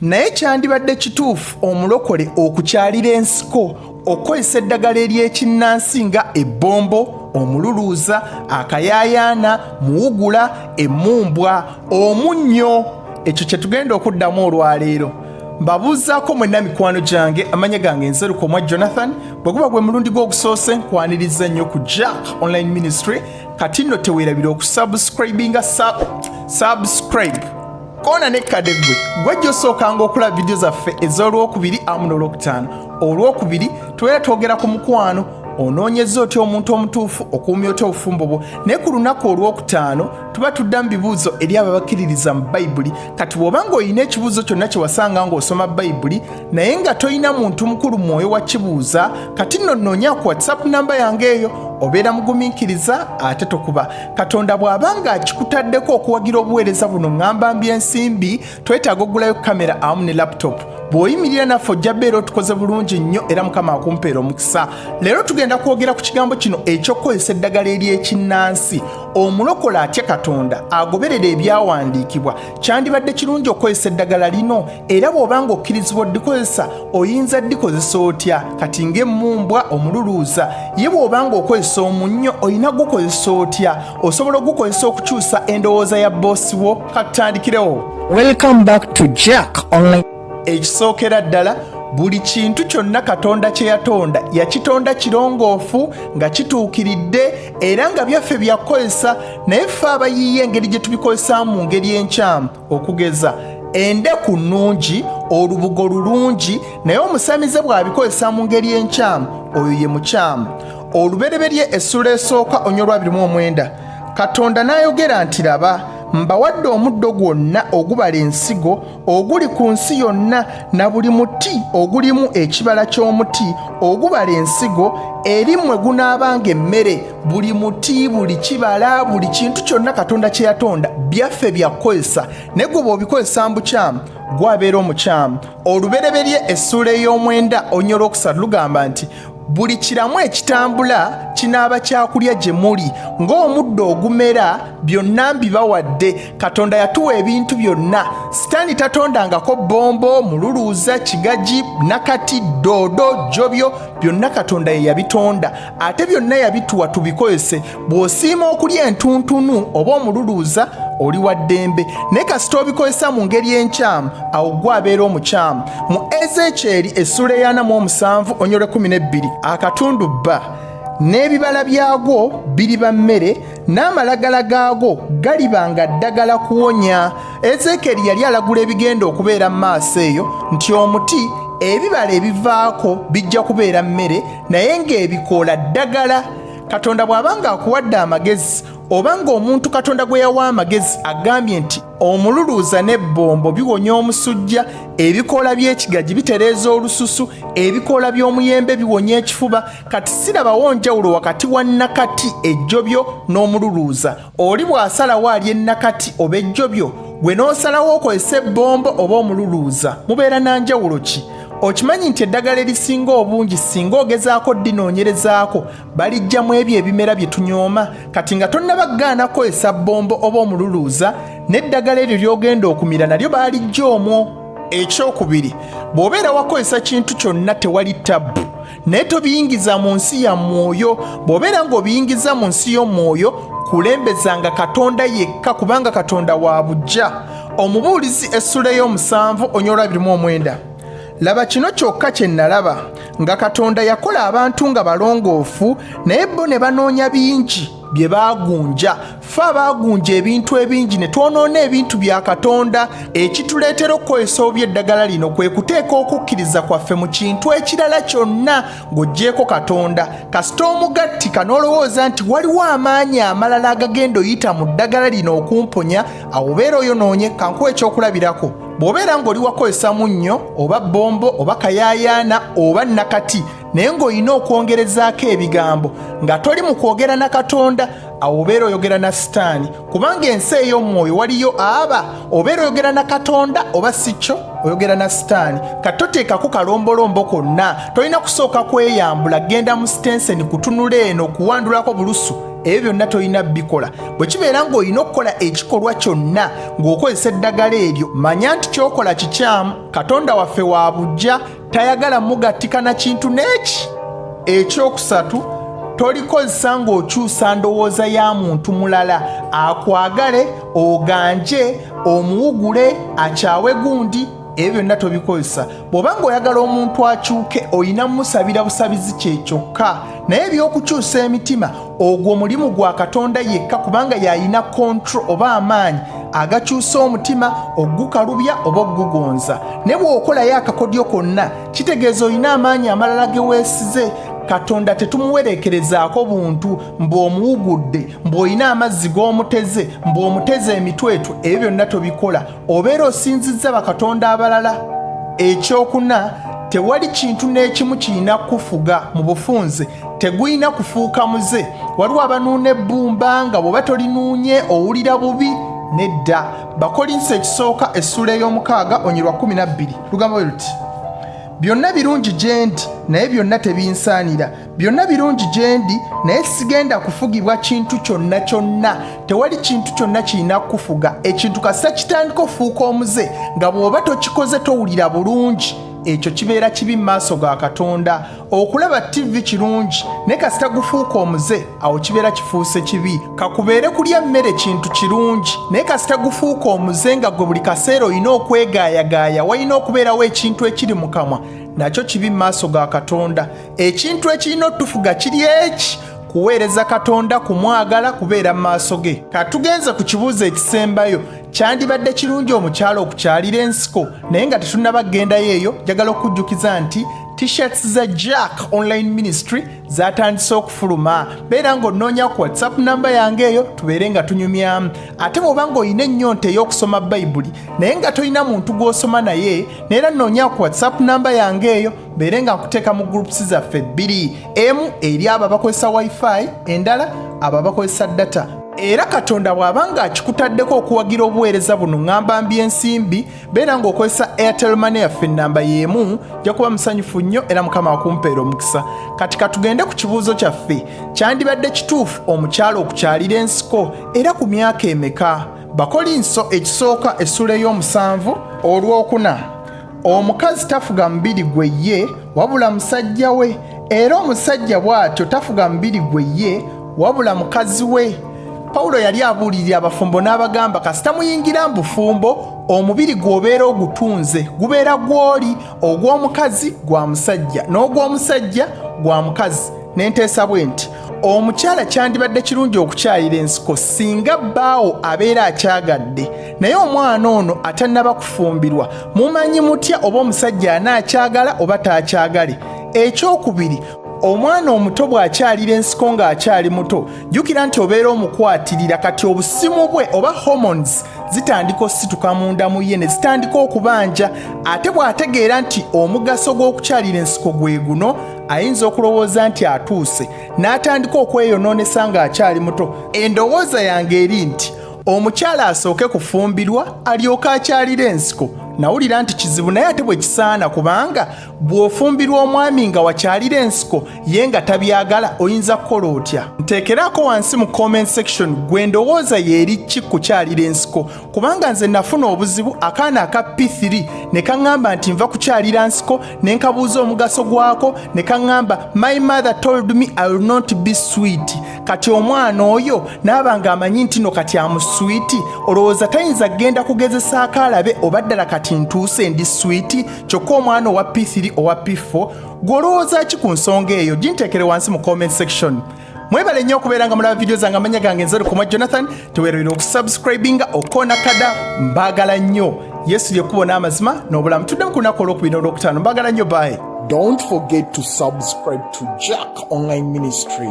naye kyandibadde kituufu omulokole okukyalira ensiko okozesa eddagala ery'ekinnansi nga ebbombo, omululuuza, akayaayaana, muwugula, emmumbwa, omunnyo. Ekyo kye tugenda okuddamu olwaleero. Mbabuuzaako mwenna mikwano gyange, amanya gange Nzeruko Omwa Jonathan. Bwe guba gwe mulundi gw'ogusoose nkwaniriza nnyo ku Jack Online Ministry. Kati nno teweerabira okusubscribinga subscribe koona nekkade gwe gy'osookanga okulaba vidiyo zaffe ez'olwokubiri amu n'olwokutaano. Olwokubiri tubeera twogera ku mukwano, onoonyeza otya omuntu omutuufu, okuumya otya obufumbo bwo. Naye ku lunaku olwokutaano tuba tudda mu bibuuzo eri ababakkiririza mu Bayibuli. Kati bw'obanga olina ekibuuzo kyonna kye wasanga ng'osoma Bayibuli naye nga toyina muntu mukulu mwoyo wa kibuuza, kati nno nnoonya ku WhatsApp namba yange eyo, obeera mugumiikiriza ate tokuba. Katonda bw'abanga akikutaddeko okuwagira obuweereza buno ngamba mbyensimbi, twetaaga oggulayo kamera awamu ne laptop. Bw'oyimirira naffe ojja beera otukoze bulungi nnyo era Mukama akumpeera omukisa. Leero tugenda kwogera ku kigambo kino eky'okukozesa eddagala ery'ekinnansi. Omulokole atya Katonda agoberera ebyawandiikibwa. Kyandibadde kirungi okukozesa eddagala lino, era bw'obanga okkirizibwa oddikozesa oyinza ddikozesa otya? Kati ng'emmumbwa, omululuuza, ye bw'obanga okozesa omunnyo olina gukozesa otya? Osobola ogukozesa okukyusa endowooza ya boosi wo? Katutandikirewo. Welcome back to Jack Online. Ekisookera ddala, buli kintu kyonna Katonda kye yatonda yakitonda kirongoofu nga kituukiridde era nga byaffe byakukozesa, naye ffe abayiiya engeri gye tubikozesaamu mu ngeri enkyamu. Okugeza endeku nnungi, olubugo lulungi, naye omusamize bw'abikozesa mu ngeri enkyamu, oyo ye mukyamu. Olubereberye essula esooka onyolwa 29. Katonda n'ayogera nti laba, mbawadde omuddo gwonna ogubala ensigo oguli ku nsi yonna, na buli muti ogulimu ekibala ky'omuti ogubala ensigo, eri mmwe gunaabanga emmere. Buli muti, buli kibala, buli kintu kyonna Katonda kye yatonda byaffe byakukozesa, naye gwe bw'obikozesa mu bukyamu gwabeera omukyamu. Olubereberye essula ey'omwenda onyola okusatu lugamba nti buli kiramu ekitambula kinaaba kyakulya gye muli, ng'omuddo ogumera byonna mbibawadde. Katonda yatuwa ebintu byonna. Sitaani tatondangako bombo, mululuuza, kigaji, nakati, doodo, jobyo, byonna Katonda ye yabitonda, ate byonna yabituwa tubikozese. Bw'osiima okulya entuntunu oba omululuuza oli wa ddembe, naye kasita obikozesa mu ngeri enkyamu awo gwabeera omukyamu. Mu Ezekyeri essula eya 47 onyole 12, akatundu bba n'ebibala byagwo biriba mmere, n'amalagala gaagwo galibanga ddagala kuwonya. Ezekyeri yali alagula ebigenda okubeera mu maaso eyo nti omuti ebibala ebivaako bijja kubeera mmere, naye ng'ebikoola ddagala. Katonda bw'abanga akuwadde amagezi, obanga omuntu Katonda gwe yawa amagezi agambye nti omululuuza n'ebbombo biwonya omusujja, ebikoola by'ekigaji bitereeza olususu, ebikoola by'omuyembe biwonya ekifuba, kati sirabawo njawulo wakati wa nakati, ejjobyo n'omululuuza. Oli bw'asalawo ali ennakati oba ejjobyo, gwe n'osalawo okozesa ebbombo oba omululuuza, mubeera na njawulo ki? Okimanyi nti eddagala erisinga obungi singa ogezaako ddinoonyerezaako balijjamu ebyo ebimera bye tunyooma. Kati nga tonnabagaana kukozesa bombo oba omululuuza, n'eddagala eryo ly'ogenda okumira nalyo baalijja omwo. Ekyokubiri, bw'obeera wakozesa kintu kyonna tewali tabbu, naye tobiyingiza mu nsi ya mwoyo. Bw'obeera ng'obiyingiza mu nsi y'omwoyo, kulembezanga Katonda yekka, kubanga Katonda wa buggya. Omubuulizi essula ey'omusanvu onyola 29. Laba kino kyokka kye nalaba, nga Katonda yakola abantu nga balongoofu, naye bo ne banoonya bingi bye baagunja. Ffe abaagunja ebintu ebingi ne twonoona ebintu bya Katonda. Ekituleetera okukozesa obubi eddagala lino kwe kuteeka okukkiriza kwaffe mu kintu ekirala kyonna ng'oggyeko Katonda. Kasita omugattika n'olowooza nti waliwo amaanyi amalala agagenda oyita mu ddagala lino okumponya, awo obeera oyonoonye. Kankuwa ekyokulabirako. Bw'obeera ng'oli wakozesa munnyo oba bombo oba kayaayaana oba nakati, naye ng'olina okwongerezaako ebigambo nga toli mu kwogera na Katonda, awo obeera oyogera na Sitaani, kubanga ensi ey'omwoyo waliyo aba. Obeera oyogera na Katonda oba si kyo oyogera na Sitaani. Katoteekako kalombolombo konna, tolina kusooka kweyambula genda mu sitenseni kutunula eno kuwandulako bulusu ebyo byonna tolina bikola. Bwe kibeera ng'olina okukola ekikolwa kyonna ng'okozesa eddagala eryo, manya nti kyokola kikyamu. Katonda waffe wa buggya, tayagala mugattika na kintu n'eki. Ekyokusatu, tolikozesa ng'okyusa ndowooza ya muntu mulala akwagale, oganje, omuwugule, akyawe gundi. Ebyo byonna tobikozesa. Bw'oba ng'oyagala omuntu akyuke, olina musabira busabizi kye kyokka. Naye eby'okukyusa emitima, ogwo mulimu gwa Katonda yekka, kubanga y'alina control oba amaanyi agakyusa omutima, ogukalubya oba ogugonza. Ne bw'okolayo akakodyo konna, kitegeeza olina amaanyi amalala ge weesize. Katonda tetumuwerekerezaako buntu mbw'omuwugudde, mbw'olina amazzi g'omuteze, mbw'omuteze emitwetwe. Ebyo byonna tobikola, obeera osinzizza bakatonda abalala. Ekyokuna, tewali kintu n'ekimu kirina kufuga mu bufunze, tegulina kufuuka muze. Waliwo abanuuna ebbumba nga bw'oba tolinuunye owulira bubi. Nedda. Bakolinsi ekisooka essula ey'omukaaga onyirwa 12 lugamba bwe luti, byonna birungi gye ndi naye byonna tebinsaanira. Byonna birungi gye ndi naye sigenda kufugibwa kintu kyonna kyonna. Tewali kintu kyonna kirina kufuga. Ekintu kasita kitandika ofuuka omuze nga bw'oba tokikoze towulira bulungi, ekyo kibeera kibi mu maaso ga Katonda. Okulaba TV kirungi naye kasita gufuuka omuze, awo kibeera kifuuse kibi. Kakubeere kulya mmere kintu kirungi naye kasita gufuuka omuze nga gwe buli kaseera olina okwegaayagaaya, walina okubeerawo ekintu ekiri mu kamwa, nakyo kibi mu maaso ga Katonda. Ekintu ekirina otufuga kiri eki: kuweereza Katonda, kumwagala, kubeera mu maaso ge. Katugenze ku kibuuzo ekisembayo, kyandibadde kirungi omukyala okukyalira ensiko? Naye nga tetunnaba kugendayo eyo, njagala okujjukiza nti t-shirts za Jack Online Ministry zatandise okufuluma. Beera ng'onnoonya ku WhatsApp namba yange eyo, tubeere nga tunyumyamu. Ate bw'oba ng'olina ennyonta ey'okusoma Bayibuli naye nga tolina muntu gw'osoma naye, neera nnoonya ku WhatsApp namba yange eyo, beere nga nkuteeka mu groups zaffe 2. Emu eri abo abakozesa wifi, endala abo abakozesa data. Era Katonda bw'abanga akikutaddeko okuwagira obuweereza buno, ngamba ensimbi, beera ng'okozesa Airtel Money yaffe nnamba y'emu, nja kuba musanyufu nnyo era Mukama akumpeera omukisa. Kati katugende ku kibuuzo kyaffe, kyandibadde kituufu omukyala okukyalira ensiko era ku myaka emeka? Bakolinso ekisooka essula ey'omusanvu olwokuna. Omukazi tafuga mubiri gwe ye wabula musajja we, era omusajja bw'atyo tafuga mubiri gwe ye wabula mukazi we. Pawulo yali abuulirira abafumbo n'abagamba, kasita muyingira mu bufumbo, omubiri gw'obeera ogutunze gubeera gw'oli, ogw'omukazi gwa musajja n'ogw'omusajja gwa mukazi. Nenteesa bwe nti omukyala kyandibadde kirungi okukyalira ensiko singa bbaawo abeera akyagadde, naye omwana ono atannaba kufumbirwa, mumanyi mutya oba omusajja anaakyagala oba taakyagale? Ekyokubiri, omwana omuto bw'akyalira ensiko ng'akyali muto, jjukira nti obeera omukwatirira, kati obusimu bwe oba hormones zitandika osituka munda mu ye ne zitandika okubanja. Ate bw'ategeera nti omugaso gw'okukyalira ensiko gwe guno, ayinza okulowooza nti atuuse n'atandika okweyonoonesa ng'akyali muto. Endowooza yange eri nti omukyala asooke kufumbirwa alyoke akyalira ensiko. Nawulira nti kizibu, naye ate bwe kisaana, kubanga bw'ofumbirwa omwami nga wakyalira ensiko ye nga tabyagala, oyinza kukola otya? Nteekeraako wansi mu comment section gwe ndowooza yeeri ki kukyalira ensiko, kubanga nze nafuna obuzibu akaana aka P3 ne kaŋŋamba nti nva kukyalira nsiko, ne nkabuuza omugaso gwako, ne kaŋŋamba my mother told me I will not be sweet. Kati omwana oyo n'aba ng'amanyi nti no kati amuswiti, olowooza tayinza kugenda kugezesaako alabe oba ddala kati ntuuse ndi switi? Kyokka omwana owa P3 owa P4 gw'olowooza ki ku nsonga eyo? Ginteekere wansi mu comment section. Mwebale nnyo okubeera nga mulaba video zange. Amanya gange nze Lukoma Jonathan. Teweerabira okusubscribinga, okoona kada. Mbaagala nnyo. Yesu ly'ekkubo n'amazima n'obulamu. Tudde mu kunaku olwokubiri n'olwokutaano. Mbaagala nnyo. Bye. Don't forget to subscribe to Jack Online Ministry.